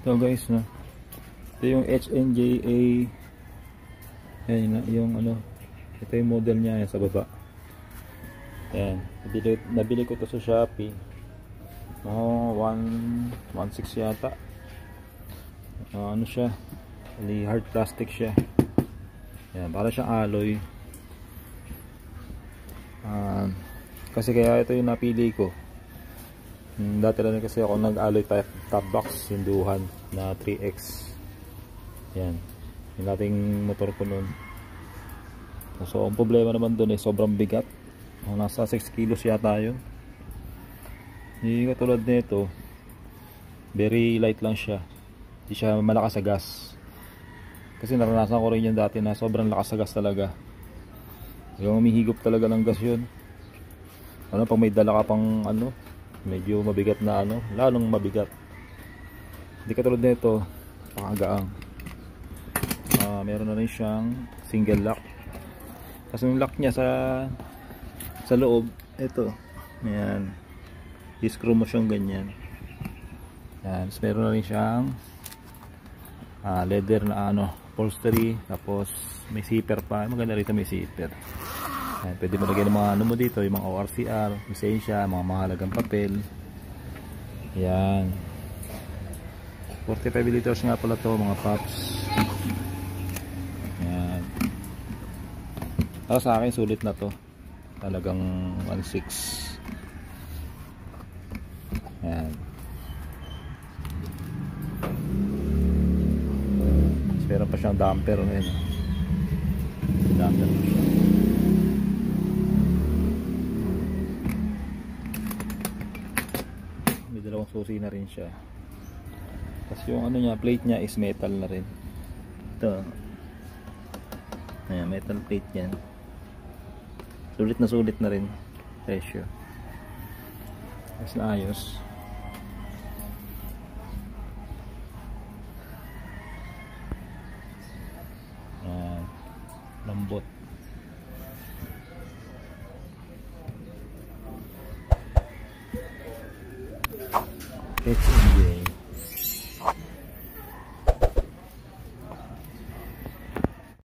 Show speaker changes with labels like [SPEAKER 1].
[SPEAKER 1] Ito guys, no? Ito yung HNJA. Yan yung ano. Ito yung model niya, yan sa baba. Yan, nabili ko to sa Shopee. 1.6 yata. Ano siya? Hard plastic siya. Yan, para siyang alloy. Kasi kaya ito yung napili ko. Dati lang kasi ako nag-alloy top box hinduhan na 3X. Yan, yung dating motor ko nun. So ang problema naman dun sobrang bigat. Nasa 6 kilos yata yun. Hindi katulad nito, very light lang siya. Hindi siya malakas sa gas. Kasi naranasan ko rin yun dati na sobrang lakas sa gas talaga. Yung umihigop talaga ng gas yun. Ano, pag may dala ka pang ano, medyo mabigat na ano, lalong mabigat. Hindi katulad nito, pakagaang. Meron na rin siyang single lock. Kasi yung lock niya sa loob, ito. Ayan. I-screw mo siyang ganyan. Ayan. So, meron na rin siyang leather na ano, upholstery. Tapos may zipper pa. Maganda rito may zipper. Ayan. Pwede mo lagyan ng mga ano mo dito, yung mga ORCR, lisensya, mga mahalagang papel. Ayan. 45 liters nga pala to mga paps. Ayan. Para sa akin sulit na to. Talagang 1.6. Ayan. Meron pa siyang damper ngayon. Damper pa siya. May dalawang susi na rin siya. Tapos yung ano niya, plate niya is metal na rin. Ito. Ayan, metal plate yan. Sulit na rin presyo. Mas naayos. Lambot. HNJ.